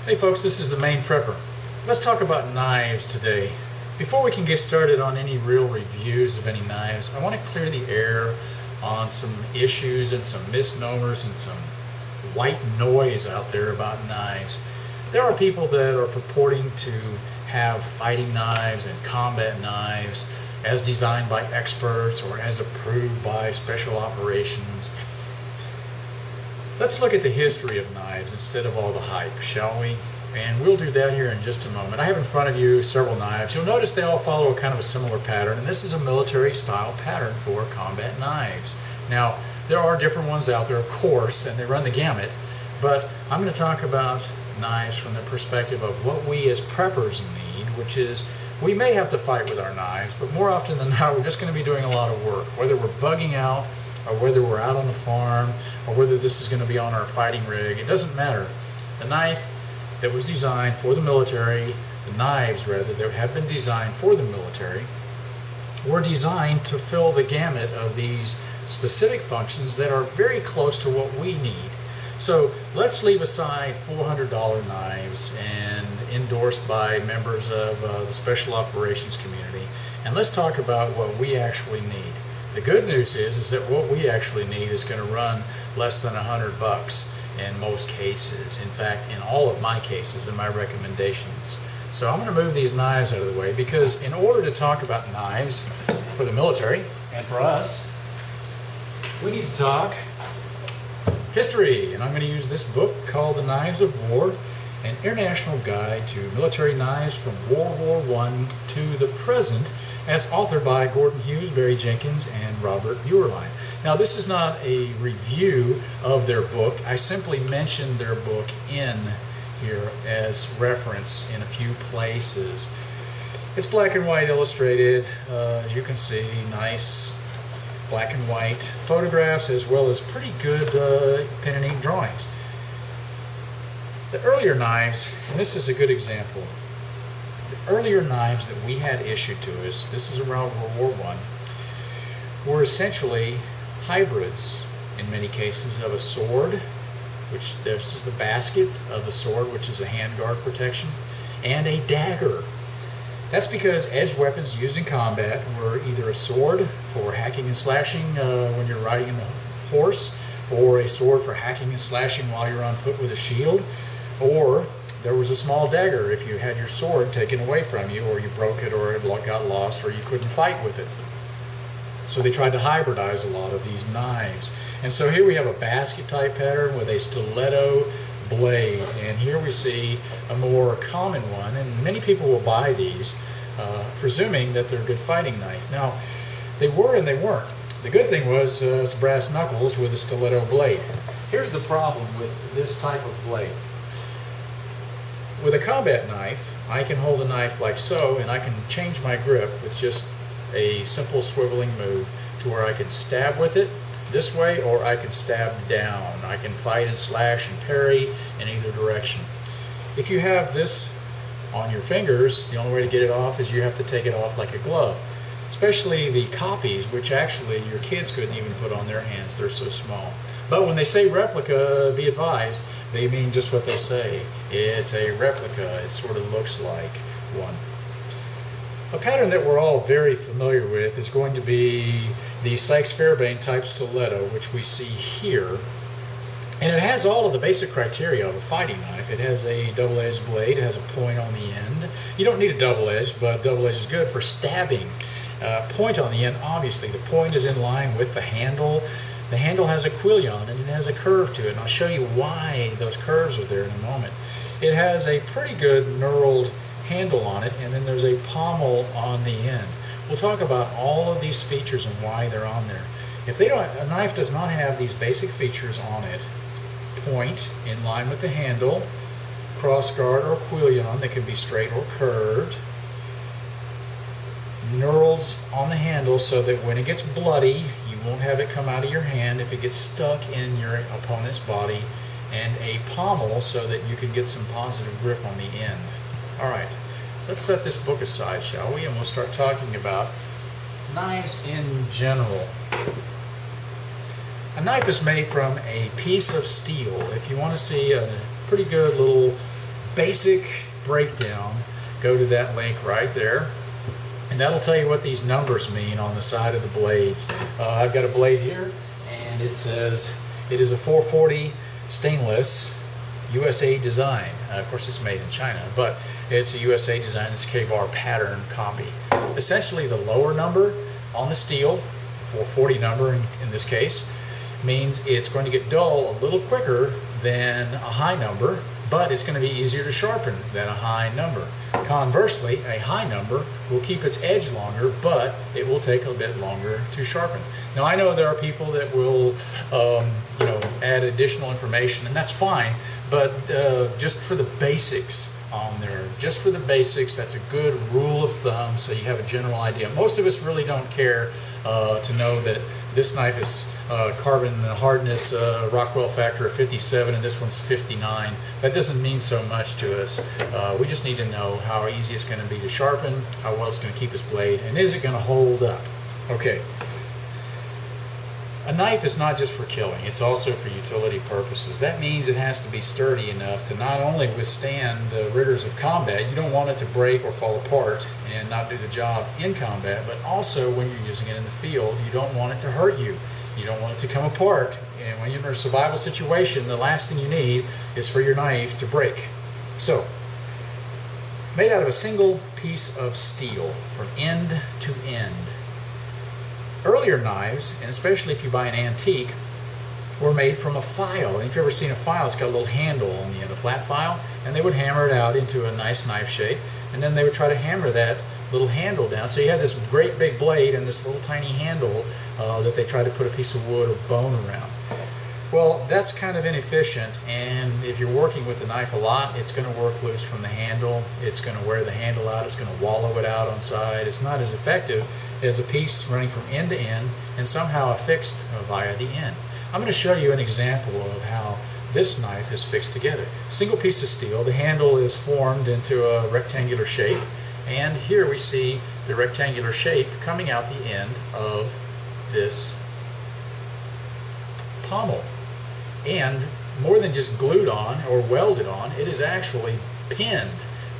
Hey folks, this is the Maineprepper. Let's talk about knives today. Before we can get started on any real reviews of any knives, I want to clear the air on some issues and some misnomers and some white noise out there about knives. There are people that are purporting to have fighting knives and combat knives as designed by experts or as approved by special operations. Let's look at the history of knives instead of all the hype, shall we? And we'll do that here in just a moment. I have in front of you several knives. You'll notice they all follow a kind of a similar pattern, and this is a military style pattern for combat knives. Now, there are different ones out there, of course, and they run the gamut, but I'm going to talk about knives from the perspective of what we as preppers need, which is we may have to fight with our knives, but more often than not, we're just going to be doing a lot of work, whether we're bugging out, or whether we're out on the farm, or whether this is going to be on our fighting rig. It doesn't matter. The knife that was designed for the military, the knives rather, that have been designed for the military, were designed to fill the gamut of these specific functions that are very close to what we need. So let's leave aside $400 knives and endorsed by members of the special operations community, and let's talk about what we actually need. The good news is that what we actually need is going to run less than $100 in most cases. In fact, in all of my cases and my recommendations. So I'm going to move these knives out of the way because in order to talk about knives for the military and for us, we need to talk history. And I'm going to use this book called The Knives of War, an international guide to military knives from World War I to the present, as authored by Gordon Hughes, Barry Jenkins, and Robert Buerlein. Now, this is not a review of their book. I simply mentioned their book in here as reference in a few places. It's black and white illustrated, as you can see, nice black and white photographs as well as pretty good pen and ink drawings. The earlier knives, and this is a good example, the earlier knives that we had issued to us, this is around World War I, were essentially hybrids in many cases of a sword, which this is the basket of the sword, which is a handguard protection, and a dagger. That's because edged weapons used in combat were either a sword for hacking and slashing when you're riding a horse, or a sword for hacking and slashing while you're on foot with a shield, or there was a small dagger if you had your sword taken away from you, or you broke it, or it got lost, or you couldn't fight with it. So they tried to hybridize a lot of these knives. And so here we have a basket type pattern with a stiletto blade. And here we see a more common one, and many people will buy these, presuming that they're a good fighting knife. Now, they were and they weren't. The good thing was it's brass knuckles with a stiletto blade. Here's the problem with this type of blade. With a combat knife, I can hold a knife like so, and I can change my grip with just a simple swiveling move to where I can stab with it this way, or I can stab down. I can fight and slash and parry in either direction. If you have this on your fingers, the only way to get it off is you have to take it off like a glove. Especially the copies, which actually your kids couldn't even put on their hands, they're so small. But when they say replica, be advised, they mean just what they say. It's a replica. It sort of looks like one. A pattern that we're all very familiar with is going to be the Sykes-Fairbairn type stiletto, which we see here. And it has all of the basic criteria of a fighting knife. It has a double-edged blade. It has a point on the end. You don't need a double-edged, but double-edged is good for stabbing. Point on the end, obviously. The point is in line with the handle. The handle has a quillion and it has a curve to it, and I'll show you why those curves are there in a moment. It has a pretty good knurled handle on it, and then there's a pommel on the end. We'll talk about all of these features and why they're on there. If a knife does not have these basic features on it, point in line with the handle, cross guard or quillion that can be straight or curved, knurls on the handle so that when it gets bloody, you won't have it come out of your hand if it gets stuck in your opponent's body, and a pommel so that you can get some positive grip on the end. Alright, let's set this book aside, shall we? And we'll start talking about knives in general. A knife is made from a piece of steel. If you want to see a pretty good little basic breakdown, go to that link right there. And that'll tell you what these numbers mean on the side of the blades. I've got a blade here, and it says it is a 440 stainless USA design. Of course, it's made in China, but it's a USA design. It's K-bar pattern copy. Essentially, the lower number on the steel, 440 number in this case, means it's going to get dull a little quicker than a high number, but it's going to be easier to sharpen than a high number. Conversely, a high number will keep its edge longer, but it will take a bit longer to sharpen. Now, I know there are people that will, add additional information, and that's fine, but just for the basics on there, just for the basics, that's a good rule of thumb, so you have a general idea. Most of us really don't care to know that this knife is carbon hardness Rockwell factor of 57 and this one's 59. That doesn't mean so much to us. We just need to know how easy it's going to be to sharpen, how well it's going to keep its blade, and is it going to hold up. Okay. A knife is not just for killing, it's also for utility purposes. That means it has to be sturdy enough to not only withstand the rigors of combat, you don't want it to break or fall apart and not do the job in combat, but also when you're using it in the field, you don't want it to hurt you. You don't want it to come apart. And when you're in a survival situation, the last thing you need is for your knife to break. So, made out of a single piece of steel from end to end. Earlier knives, and especially if you buy an antique, were made from a file. And if you've ever seen a file, it's got a little handle on the end, a flat file, and they would hammer it out into a nice knife shape, and then they would try to hammer that little handle down. So you had this great big blade and this little tiny handle that they tried to put a piece of wood or bone around. Well, that's kind of inefficient, and if you're working with the knife a lot, it's going to work loose from the handle, it's going to wear the handle out, it's going to wallow it out on side. It's not as effective as a piece running from end to end and somehow affixed via the end. I'm going to show you an example of how this knife is fixed together. Single piece of steel, the handle is formed into a rectangular shape, and here we see the rectangular shape coming out the end of this pommel. And more than just glued on or welded on, it is actually pinned.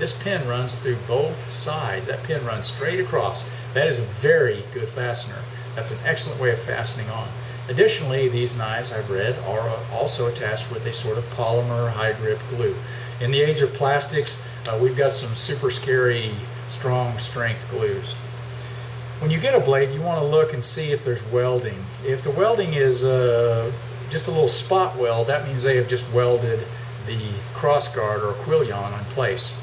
This pin runs through both sides. That pin runs straight across. That is a very good fastener. That's an excellent way of fastening on. Additionally, these knives, I've read, are also attached with a sort of polymer high grip glue. In the age of plastics, we've got some super scary, strong strength glues. When you get a blade, you want to look and see if there's welding. If the welding is just a little spot weld, that means they have just welded the crossguard or quillion in place.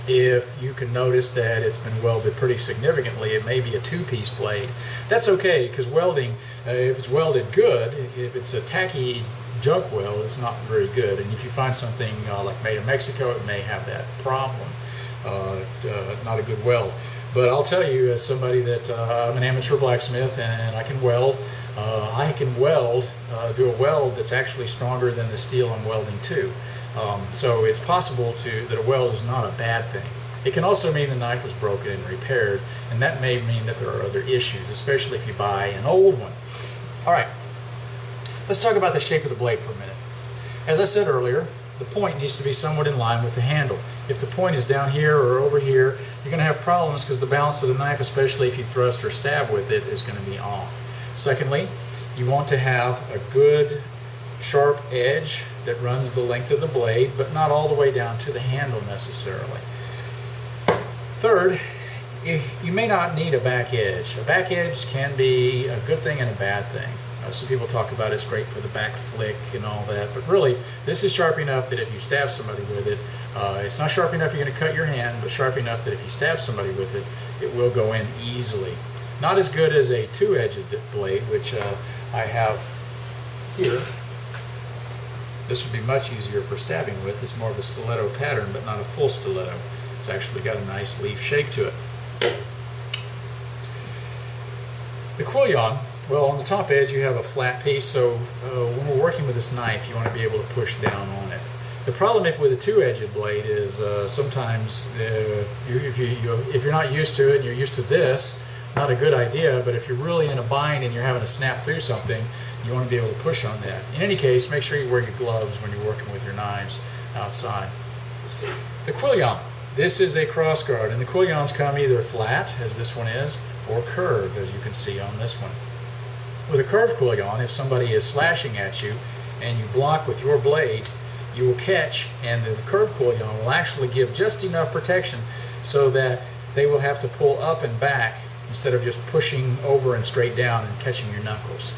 If you can notice that it's been welded pretty significantly, it may be a two-piece blade. That's okay, because welding, if it's welded good, if it's a tacky junk weld, it's not very good. And if you find something like made in Mexico, it may have that problem. Not a good weld. But I'll tell you, as somebody that I'm an amateur blacksmith and I can weld, do a weld that's actually stronger than the steel I'm welding to. So it's possible that a weld is not a bad thing. It can also mean the knife was broken and repaired, and that may mean that there are other issues, especially if you buy an old one. All right, let's talk about the shape of the blade for a minute. As I said earlier, the point needs to be somewhat in line with the handle. If the point is down here or over here, you're going to have problems because the balance of the knife, especially if you thrust or stab with it, is going to be off. Secondly, you want to have a good sharp edge that runs the length of the blade, but not all the way down to the handle necessarily. Third, you may not need a back edge. A back edge can be a good thing and a bad thing. Some people talk about it's great for the back flick and all that, but really this is sharp enough that if you stab somebody with it, it's not sharp enough you're going to cut your hand, but sharp enough that if you stab somebody with it, it will go in easily. Not as good as a two-edged blade, which I have here. This would be much easier for stabbing with. It's more of a stiletto pattern, but not a full stiletto. It's actually got a nice leaf shape to it. The quillion, well, on the top edge you have a flat piece, so when we're working with this knife, you want to be able to push down on it. The problem with a two-edged blade is sometimes if you're not used to it and you're used to this, not a good idea, but if you're really in a bind and you're having to snap through something, you want to be able to push on that. In any case, make sure you wear your gloves when you're working with your knives outside. The quillion. This is a cross guard, and the quillions come either flat, as this one is, or curved, as you can see on this one. With a curved quillion, if somebody is slashing at you and you block with your blade, you will catch, and the curved quillion will actually give just enough protection so that they will have to pull up and back instead of just pushing over and straight down and catching your knuckles.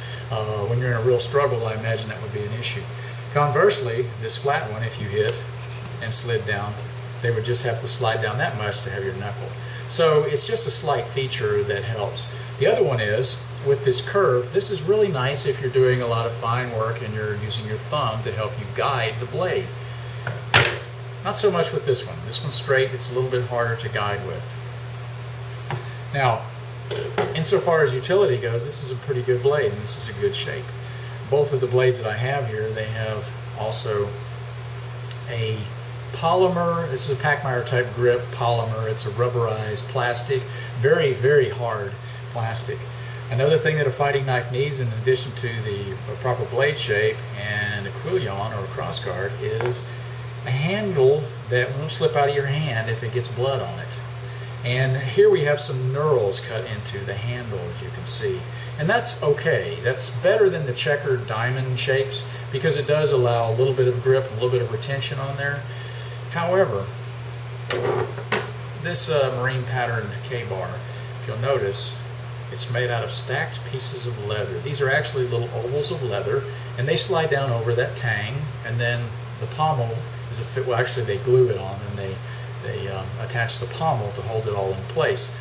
When you're in a real struggle, I imagine that would be an issue. Conversely, this flat one, if you hit and slid down, they would just have to slide down that much to have your knuckle. So it's just a slight feature that helps. The other one is, with this curve, this is really nice if you're doing a lot of fine work and you're using your thumb to help you guide the blade. Not so much with this one. This one's straight, it's a little bit harder to guide with. Now, insofar as utility goes, this is a pretty good blade and this is a good shape. Both of the blades that I have here, they have also a polymer. This is a Pachmeyer type grip polymer. It's a rubberized plastic, very, very hard plastic. Another thing that a fighting knife needs, in addition to the proper blade shape and a quillion or a cross guard, is a handle that won't slip out of your hand if it gets blood on it. And here we have some knurls cut into the handle, as you can see. And that's okay. That's better than the checkered diamond shapes because it does allow a little bit of grip, a little bit of retention on there. However, this marine patterned K-bar, if you'll notice, it's made out of stacked pieces of leather. These are actually little ovals of leather, and they slide down over that tang, and then the pommel is a fit. Well, actually, they glue it on, and they attach the pommel to hold it all in place.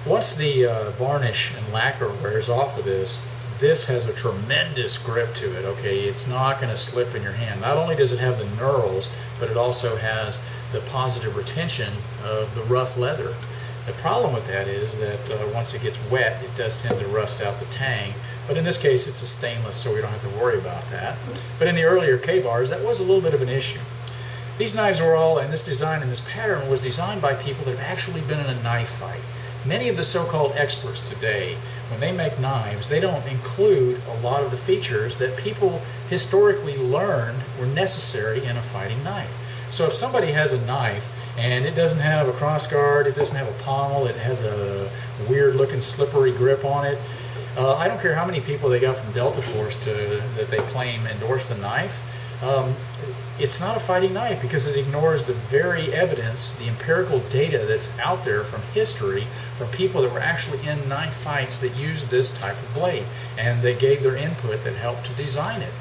Once the varnish and lacquer wears off of this, this has a tremendous grip to it. Okay, it's not going to slip in your hand. Not only does it have the knurls, but it also has the positive retention of the rough leather. The problem with that is that once it gets wet, it does tend to rust out the tang. But in this case, it's a stainless, so we don't have to worry about that. But in the earlier K-bars, that was a little bit of an issue. These knives were all, and this design and this pattern was designed by people that have actually been in a knife fight. Many of the so-called experts today, when they make knives, they don't include a lot of the features that people historically learned were necessary in a fighting knife. So if somebody has a knife and it doesn't have a cross guard, it doesn't have a pommel, it has a weird looking slippery grip on it, I don't care how many people they got from Delta Force that they claim endorse the knife, it's not a fighting knife because it ignores the very evidence, the empirical data that's out there from history, from people that were actually in knife fights that used this type of blade and that gave their input that helped to design it.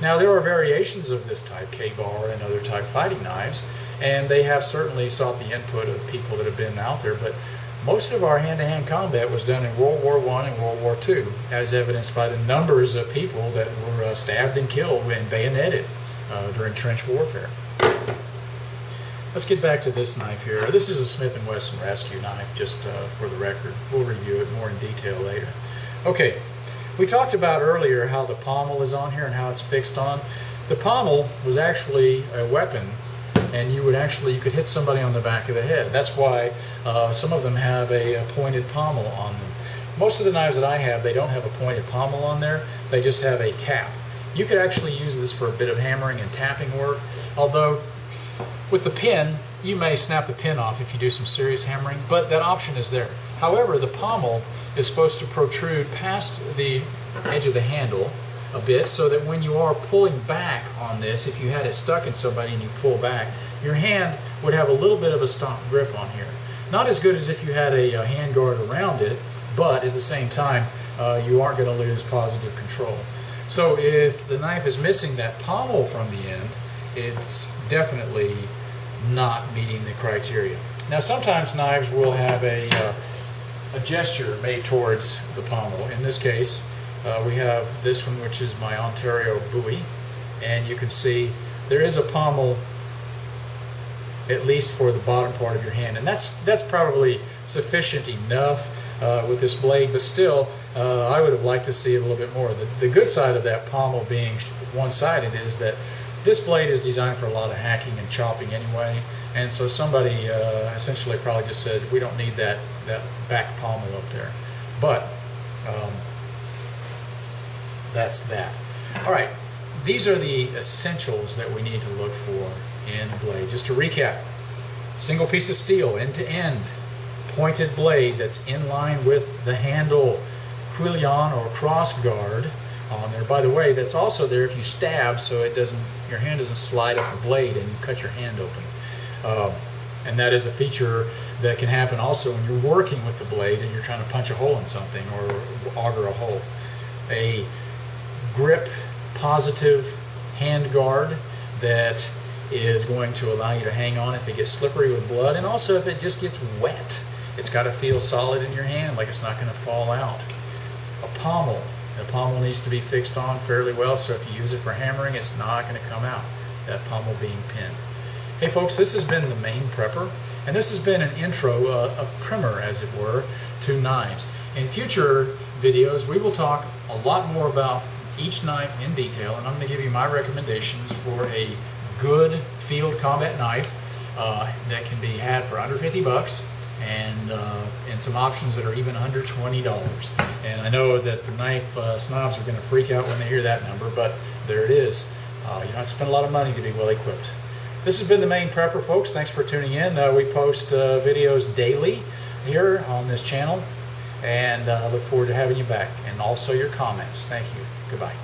Now there are variations of this type, K-bar and other type fighting knives, and they have certainly sought the input of people that have been out there, but most of our hand-to-hand combat was done in World War I and World War II, as evidenced by the numbers of people that were stabbed and killed and bayoneted during trench warfare. Let's get back to this knife here. This is a Smith & Wesson rescue knife, just for the record. We'll review it more in detail later. Okay, we talked about earlier how the pommel is on here and how it's fixed on. The pommel was actually a weapon, and you could hit somebody on the back of the head. That's why some of them have a pointed pommel on them. Most of the knives that I have, they don't have a pointed pommel on there. They just have a cap. You could actually use this for a bit of hammering and tapping work, although with the pin, you may snap the pin off if you do some serious hammering, but that option is there. However, the pommel is supposed to protrude past the edge of the handle a bit so that when you are pulling back on this, if you had it stuck in somebody and you pull back, your hand would have a little bit of a stock grip on here. Not as good as if you had a hand guard around it, but at the same time, you aren't going to lose positive control. So if the knife is missing that pommel from the end, it's definitely not meeting the criteria. Now sometimes knives will have a gesture made towards the pommel. In this case, we have this one, which is my Ontario Bowie, and you can see there is a pommel at least for the bottom part of your hand, and that's probably sufficient enough with this blade, but still I would have liked to see a little bit more. The good side of that pommel being one-sided is that this blade is designed for a lot of hacking and chopping anyway, and so somebody essentially probably just said, we don't need that back pommel up there. But that's that. All right, these are the essentials that we need to look for in a blade. Just to recap, single piece of steel, end to end, pointed blade that's in line with the handle quillion or cross guard on there. By the way, that's also there if you stab, so it doesn't, your hand doesn't slide up the blade and you cut your hand open. And that is a feature that can happen also when you're working with the blade and you're trying to punch a hole in something or auger a hole. A grip positive hand guard that is going to allow you to hang on if it gets slippery with blood, and also if it just gets wet. It's got to feel solid in your hand, like it's not going to fall out. A pommel. The pommel needs to be fixed on fairly well, so if you use it for hammering, it's not going to come out, that pommel being pinned. Hey folks, this has been the Maineprepper, and this has been an intro, a primer as it were, to knives. In future videos, we will talk a lot more about each knife in detail, and I'm going to give you my recommendations for a good field combat knife that can be had for under 50 bucks, and some options that are even under $20. And I know that the knife snobs are going to freak out when they hear that number, but there it is. You don't have to spend a lot of money to be well equipped. This has been the Maineprepper, folks. Thanks for tuning in. We post videos daily here on this channel, and I look forward to having you back, and also your comments. Thank you. Goodbye.